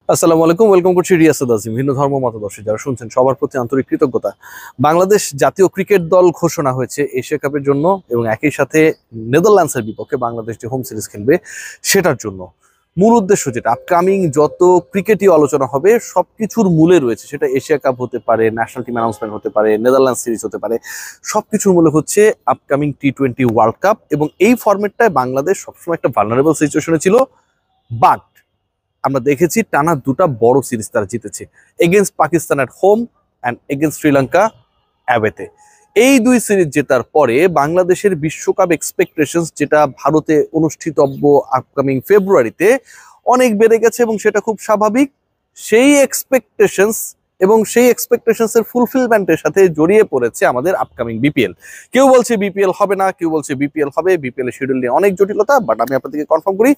আসসালামু আলাইকুম, ওয়েলকাম করছি রিয়াসাদ আজিম। ভিন্ন ধর্ম মতাদর্শী যারা শুনছেন সবার প্রতি আন্তরিক কৃতজ্ঞতা। বাংলাদেশ জাতীয় ক্রিকেট দল ঘোষণা হয়েছে এশিয়া কাপের জন্য এবং একই সাথে নেদারল্যান্ডসের বিপক্ষে বাংলাদেশ যে হোম সিরিজ খেলবে সেটার জন্য। মূল উদ্দেশ্য যেটা, আপকামিং যত ক্রিকেটই আলোচনা হবে সবকিছুর মূলে রয়েছে, সেটা এশিয়া কাপ হতে পারে, ন্যাশনাল টিম অ্যানাউন্সমেন্ট হতে পারে, নেদারল্যান্ড সিরিজ হতে পারে, সবকিছুর মূলে হচ্ছে আপকামিং টি-20 ওয়ার্ল্ড কাপ। এবং এই ফরম্যাটটায় বাংলাদেশ সবসময় একটা ভালনারেবল সিচুয়েশনে ছিল, বাট আমরা দেখেছি টানা দুটা বড় সিরিজ তারা জিতেছে, against Pakistan at home and against Sri Lanka অ্যাওয়েতে। এই দুই সিরিজ জেতার পরে বাংলাদেশের বিশ্বকাপ এক্সপেকটেশনস, যেটা ভারতে অনুষ্ঠিতব্য আপকামিং ফেব্রুয়ারিতে, অনেক বেড়ে গেছে এবং সেটা খুব স্বাভাবিক। সেই এক্সপেকটেশনস এবং সেই এক্সপেকটেশনসের ফুলফিলমেন্টের সাথে জড়িয়ে পড়েছে আমাদের আপকামিং বিপিএল। কেউ বলছে বিপিএল হবে না, কেউ বলছে বিপিএল হবে। বিপিএল এর শিডিউল নিয়ে অনেক জটিলতা, বাট আমি আপনাদেরকে কনফার্ম করি,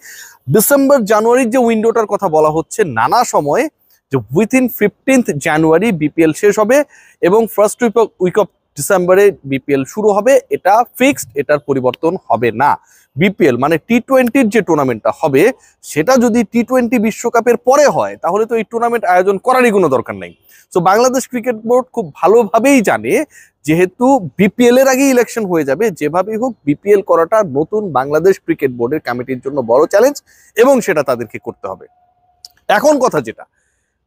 ডিসেম্বর জানুয়ারির যে উইন্ডোটার কথা বলা হচ্ছে নানা সময়ে, যে উইথিন 15th জানুয়ারি বিপিএল শেষ হবে এবং ফার্স্ট উইক অফ ডিসেম্বরে বিপিএল শুরু হবে। এটা ফিক্সড, এটার পরিবর্তন হবে না। বিপিএল মানে টি-20-র যে টুর্নামেন্টটা হবে সেটা যদি টি-20 বিশ্বকাপের পরে হয় তাহলে তো এই টুর্নামেন্ট আয়োজন করারই কোনো দরকার নেই। সো বাংলাদেশ ক্রিকেট বোর্ড খুব ভালোভাবেই জানে, যেহেতু বিপিএল এর আগে ইলেকশন হয়ে যাবে, যেভাবেই হোক বিপিএল করাটা নতুন বাংলাদেশ ক্রিকেট বোর্ডের কমিটির জন্য বড় চ্যালেঞ্জ এবং সেটা তাদেরকে করতে হবে। এখন কথা যেটা,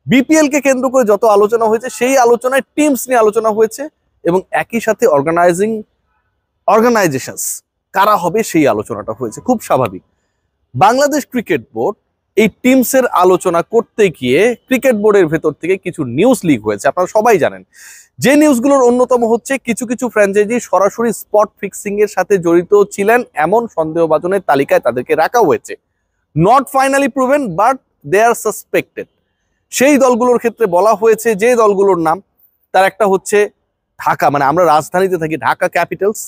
বিপিএল কে কেন্দ্র করে যত আলোচনা হয়েছে সেই আলোচনায় টিমস নিয়ে আলোচনা হয়েছে এবং একই সাথে অর্গানাইজেশনস কারা হবে সেই আলোচনাটা হয়েছে, খুব স্বাভাবিক। বাংলাদেশ ক্রিকেট বোর্ড এই টিমসের আলোচনা করতে গিয়ে ক্রিকেট বোর্ডের ভেতর থেকে কিছু নিউজ লিক হয়েছে, আপনারা সবাই জানেন। যে নিউজগুলোর অন্যতম হচ্ছে কিছু কিছু ফ্র্যাঞ্চাইজি সরাসরি স্পট ফিক্সিং এর সাথে জড়িত ছিলেন এমন সন্দেহভাজনের তালিকায় তাদেরকে রাখা হয়েছে। Not finally proven, but they are suspected. সেই দলগুলোর ক্ষেত্রে বলা হয়েছে যে দলগুলোর নাম, তার একটা হচ্ছে ঢাকা, মানে আমরা রাজধানীতে থাকি, ঢাকা ক্যাপিটালস।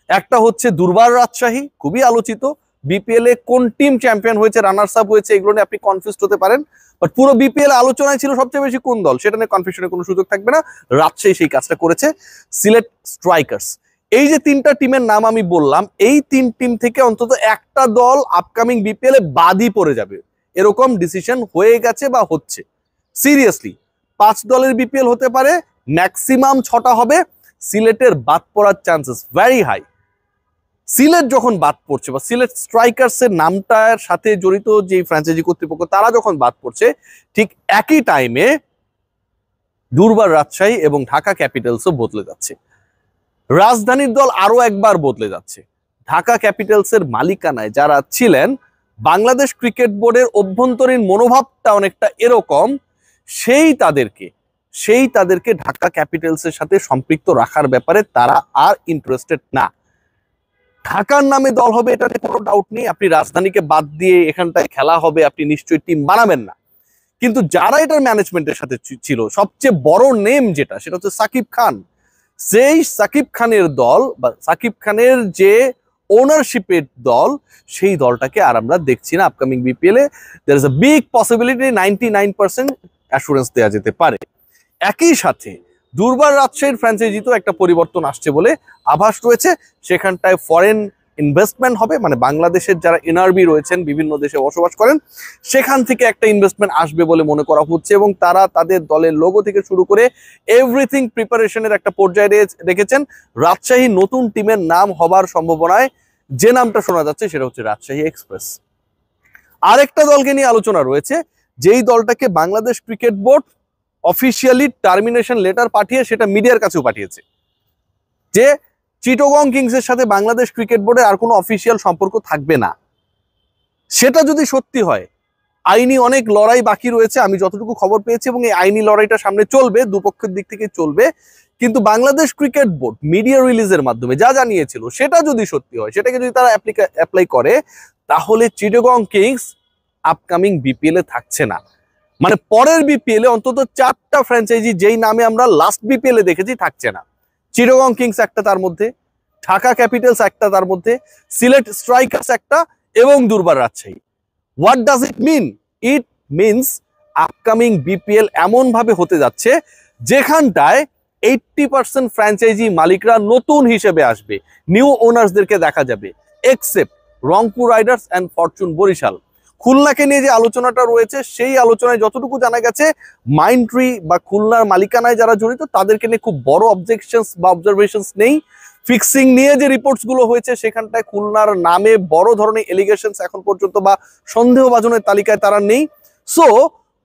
একটা হচ্ছে দুর্বার রাজশাহী, খুবই আলোচিত। বিপিএল এ কোন টিম চ্যাম্পিয়ন হয়েছে, রানার্স আপ হয়েছে, এগুলো নিয়ে আপনি কনফিউজড হতে পারেন, বাট পুরো বিপিএল আলোচনায় ছিল সবচেয়ে বেশি কোন দল, সেটা নিয়ে কনফিউশনের কোনো সুযোগ থাকবে না। রাজশাহী সেই কাজটা করেছে। সিলেট স্ট্রাইকার্স। এই যে তিনটা টিমের নাম আমি বললাম, এই তিন টিম থেকে অন্তত একটা দল আপকামিং বিপিএল এ বাদই পড়ে যাবে, এরকম ডিসিশন হয়ে গেছে বা হচ্ছে। সিরিয়াসলি 5 দলের বিপিএল হতে পারে, ম্যাক্সিমাম 6টা হবে। সিলেটের বাদ পড়ার চান্সেস ভেরি হাই। সিলেট যখন বাদ পড়ছে বা সিলেট স্ট্রাইকার্স এর নামটার সাথে জড়িত যে ফ্র্যাঞ্চাইজি কর্তৃপক্ষ তারা যখন বাদ পড়ছে, ঠিক একই টাইমে দুর্বার রাজশাহী এবং ঢাকা ক্যাপিটালসও বদলে যাচ্ছে। রাজধানীর দল আরো একবার বদলে যাচ্ছে। ঢাকা ক্যাপিটালসের মালিকানায় যারা ছিলেন, বাংলাদেশ ক্রিকেট বোর্ডের অভ্যন্তরীণ মনোভাবটা অনেকটা এরকম, সেই তাদেরকে ঢাকা ক্যাপিটালসের সাথে সম্পৃক্ত রাখার ব্যাপারে তারা আর ইন্টারেস্টেড না। ঢাকার নামে দল হবে, এটাতে কোনো ডাউট নেই। আপনি রাজধানীকে বাদ দিয়ে এখানটায় খেলা হবে, আপনি নিশ্চয়ই টিম বানাবেন না। কিন্তু যারা এটার ম্যানেজমেন্টের সাথে ছিল, সবচেয়ে বড় নেম যেটা, সেটা হচ্ছে সাকিব খান। সেই সাকিব খানের দল বা সাকিব খানের যে ওনারশিপের দল, সেই দলটাকে আর আমরা দেখছি না আপকামিং বিপিএল এ। There is a big possibility 99% assurance দেওয়া যেতে পারে। একই সাথে দুর্বার রাজশাহীর ফ্র্যাঞ্চাইজিতেও একটা পরিবর্তন আসছে বলে আভাস রয়েছে। সেখানটায় ফরেন ইনভেস্টমেন্ট হবে, মানে বাংলাদেশের যারা এনআরবি রয়েছেন, বিভিন্ন দেশে বসবাস করেন, সেখান থেকে একটা ইনভেস্টমেন্ট আসবে বলে মনে করা হচ্ছে এবং তারা তাদের দলের লোগো থেকে শুরু করে এভরিথিং প্রিপারেশনের একটা পর্যায়ে রেখেছেন। রাজশাহী নতুন টিমের নাম হবার সম্ভাবনায় যে নামটা শোনা যাচ্ছে সেটা হচ্ছে রাজশাহী এক্সপ্রেস। আরেকটা দলকে নিয়ে আলোচনা রয়েছে, যেই দলটাকে Bangladesh Cricket board officially termination letter পাঠিয়ে সেটা মিডিয়ার কাছেও পাঠিয়েছে, যে চিটাগং কিংসের সাথে বাংলাদেশ ক্রিকেট বোর্ডের আর কোনো অফিসিয়াল সম্পর্ক থাকবে না। সেটা যদি সত্যি হয়, আইনি অনেক লড়াই বাকি রয়েছে আমি যতটুকু খবর পেয়েছি, এবং এই আইনি লড়াইটা সামনে চলবে, দুপক্ষের দিক থেকে চলবে। কিন্তু বাংলাদেশ ক্রিকেট বোর্ড মিডিয়া রিলিজের মাধ্যমে যা জানিয়েছিল, সেটা যদি সত্যি হয়, সেটাকে যদি তারা অ্যাপ্লাই করে, তাহলে চিটাগং কিংস আপকামিং বিপিএল এ থাকছে না। মানে পরের বিপিএল এ অন্তত 4টা ফ্র্যাঞ্চাইজি যেই নামে আমরা লাস্ট বিপিএল এ দেখেছি থাকছে না। চিটাগং কিংস একটা তার মধ্যে, ঢাকা ক্যাপিটালস একটা তার মধ্যে, সিলেট স্ট্রাইকার্স একটা এবং Durbar Rajshahi. What does it mean? It means upcoming BPL এমন ভাবে হতে যাচ্ছে যেখানটায় 80% ফ্র্যাঞ্চাইজি মালিকরা নতুন হিসেবে আসবে, নিউ ওনার্সদেরকে দেখা যাবে, except Rangpur riders and fortune Barishal. খুলনাকে নিয়ে যে আলোচনাটা রয়েছে সেই আলোচনায় যতটুকু জানা গেছে মাইন্ডট্রি বা খুলনার মালিকানায় যারা জড়িত তাদেরকে নিয়ে খুব বড় অবজেকশনস বা অবজারভেশনস নেই। ফিক্সিং নিয়ে যে রিপোর্টস গুলো হয়েছে সেখানটায় খুলনার নামে বড় ধরনের এলিগেশনস এখন পর্যন্ত বা সন্দেহভাজনের তালিকায় তারা নেই। সো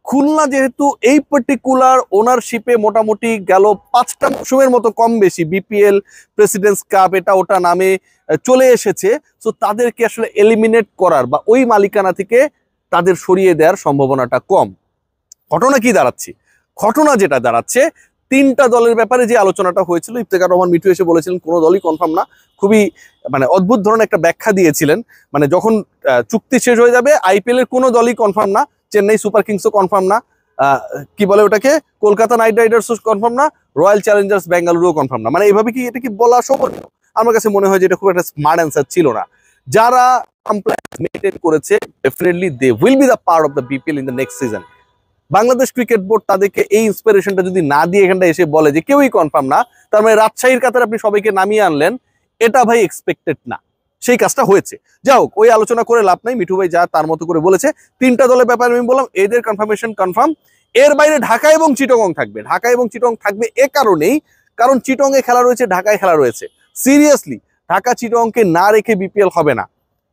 খুলনা যেহেতু এই পার্টিকুলার ওনারশিপে মোটামুটি গেল 5টা মৌসুমের মতো কম বেশি বিপিএল, প্রেসিডেন্টস কাপ, এটা ওটা নামে চলে এসেছে, সো তাদেরকে আসলে এলিমিনেট করার বা ওই মালিকানা থেকে তাদের সরিয়ে দেওয়ার সম্ভাবনাটা কম। ঘটনা কি দাঁড়াচ্ছে? ঘটনা যেটা দাঁড়াচ্ছে, 3টা দলের ব্যাপারে যে আলোচনাটা হয়েছিল, ইফতেখার রহমান মিঠু এসে বলেছিলেন কোনো দলই কনফার্ম না। খুবই মানে অদ্ভুত ধরনের একটা ব্যাখ্যা দিয়েছিলেন, মানে যখন চুক্তি শেষ হয়ে যাবে আইপিএল এর কোনো দলই কনফার্ম না, চেন্নাই সুপার কিংসও কনফার্ম না, কি বলে ওটাকে, কলকাতা নাইট রাইডার্সও কনফার্ম না, রয়্যাল চ্যালেঞ্জার্স বেঙ্গালুরুও কনফার্ম না। মানে এইভাবে কি এটা কি বলা সম্ভব? আমার কাছে মনে হয় যে এটা খুব একটা স্মার্ট অ্যান্সার ছিল না। যারা কমপ্লেক্স মেইনটেইন করেছে definitely they will be the part of the BPL in the next season. Bangladesh Cricket Board তাদেরকে এই ইন্সপিরেশনটা যদি না দিয়ে এখানটা এসে বলে যে কেউই কনফার্ম না, তার মানে রাজশাহীর কাতারে আপনি সবাইকে নামিয়ে আনলেন, এটা ভাই এক্সপেক্টেড না। সেই কাজটা হয়েছে। যা হোক, ওই আলোচনা করে লাভ নাই, মিঠু ভাই যা তার মতো করে বলেছে। 3টা দলের ব্যাপারে আমি বললাম এদের কনফার্মেশন কনফার্ম। এর বাইরে ঢাকা এবং চিটাগং থাকবে। ঢাকা এবং চিটাগং থাকবে এ কারণেই, কারণ চিটাগংয়ে খেলা রয়েছে, ঢাকায় খেলা রয়েছে। সিরিয়াসলি ঢাকা চিটাগংকে না রেখে বিপিএল হবে না।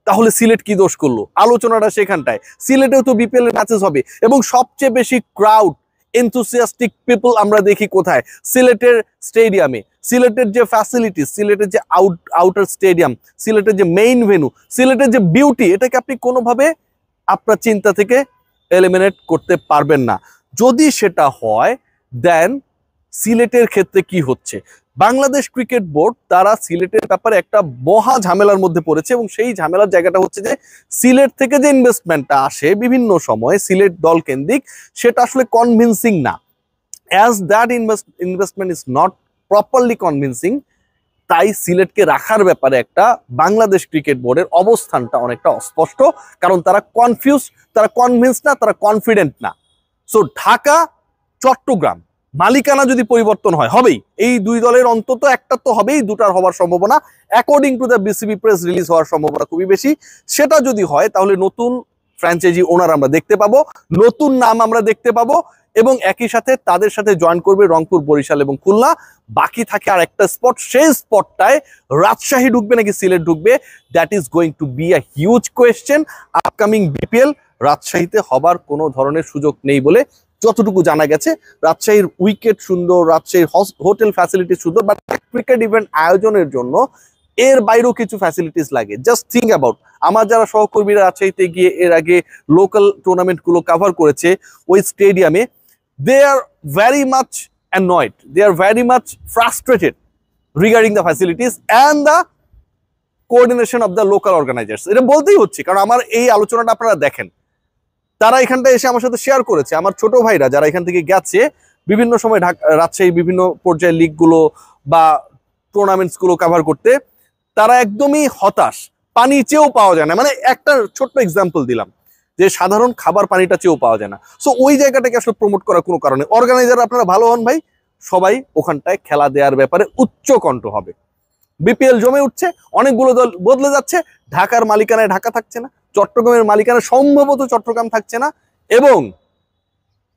তাহলে সিলেট কি দোষ করলো? আলোচনাটা সেখানটায়। সিলেটেও তো বিপিএল এর ম্যাচেস হবে এবং সবচেয়ে বেশি ক্রাউড এনথুসিয়াস্টিক পিপল আমরা দেখি কোথায়? সিলেটের স্টেডিয়ামে। সিলেটের যে ফ্যাসিলিটিস, সিলেটের যে আউটার স্টেডিয়াম, সিলেটের যে মেইন ভেন্যু, সিলেটের যে বিউটি, এটাকে আপনি কোনোভাবে আপনার চিন্তা থেকে এলিমিনেট করতে পারবেন না। যদি সেটা হয় দেন সিলেটের ক্ষেত্রে কি হচ্ছে? বাংলাদেশ ক্রিকেট বোর্ড তারা সিলেটের ব্যাপারে একটা মহা ঝামেলার মধ্যে পড়েছে এবং সেই ঝামেলার জায়গাটা হচ্ছে যে সিলেট থেকে যে ইনভেস্টমেন্টটা আসে বিভিন্ন সময় সিলেট দল কেন্দ্রিক, সেটা আসলে কনভিন্সিং না। As that investment is not properly convincing, তাই সিলেটকে রাখার ব্যাপারে একটা বাংলাদেশ ক্রিকেট বোর্ডের অবস্থানটা অনেকটা অস্পষ্ট, কারণ তারা কনফিউজ, তারা কনভিন্স না, তারা কনফিডেন্ট না। সো ঢাকা, চট্টগ্রাম মালিকানা যদি পরিবর্তন হয়, হবেই, এই 2 দলের অন্তত একটা তো হবেই, 2টার হওয়ার সম্ভাবনা according to the BCB press release হওয়ার সম্ভাবনা খুবই বেশি। সেটা যদি হয় তাহলে নতুন ফ্র্যাঞ্চাইজি ওনার আমরা দেখতে পাবো, নতুন নাম আমরা দেখতে পাবো এবং একই সাথে তাদের সাথে জয়েন করবে রংপুর, বরিশাল এবং খুলনা। বাকি থাকে আর একটা স্পট, সেই স্পটটায় রাজশাহী ঢুকবে নাকি সিলেট ঢুকবে, that is going to be a huge question. Upcoming BPL রাজশাহীতে হবার কোনো ধরনের সুযোগ নেই বলে যতটুকু জানা গেছে। রাজশাহীর উইকেট সুন্দর, রাজশাহীর হোটেল ফ্যাসিলিটি সুন্দর, বাট ক্রিকেট ইভেন্ট আয়োজনের জন্য এর বাইরেও কিছু ফ্যাসিলিটিস লাগে। জাস্ট থিঙ্ক অ্যাবাউট, আমার যারা সহকর্মীরা রাজশাহীতে গিয়ে এর আগে লোকাল টুর্নামেন্টগুলো কভার করেছে ওই স্টেডিয়ামে, they are very much annoyed, they are very much frustrated regarding the facilities and the coordination of the local organizers. এটা বলতেই হচ্ছে কারণ আমার এই আলোচনাটা আপনারা দেখেন, তারা এখানটা এসে আমার সাথে শেয়ার করেছে, আমার ছোট ভাইরা যারা এখান থেকে গেছে বিভিন্ন সময় রাজশাহী বিভিন্ন পর্যায়ের লিগগুলো বা টুর্নামেন্টসগুলো কভার করতে, তারা একদমই হতাশ। পানি চেয়েও পাওয়া যায় না, মানে একটা ছোট্ট এক্সাম্পল দিলাম যে সাধারণ খাবার পানিটা চেয়েও পাওয়া যায় না। সো ওই জায়গাটাকে আসলে প্রমোট করার কোনো কারণে, অর্গানাইজার আপনারা ভালো হন ভাই, সবাই ওখানটায় খেলা দেওয়ার ব্যাপারে উচ্চ কণ্ঠ হবে। বিপিএল জমে উঠছে, অনেকগুলো দল বদলে যাচ্ছে, ঢাকার মালিকানায় ঢাকা থাকছে না, চট্টগ্রামের মালিকানায় সম্ভবত চট্টগ্রাম থাকছে না, এবং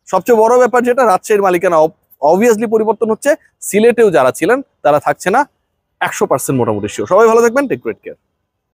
সবচেয়ে বড় ব্যাপার যেটা, রাজশাহীর মালিকানা অবভিয়াসলি পরিবর্তন হচ্ছে, সিলেটেও যারা ছিলেন তারা থাকছে না 100% মোটামুটি শিওর। সবাই ভালো থাকবেন, টেক গ্রেট কেয়ার।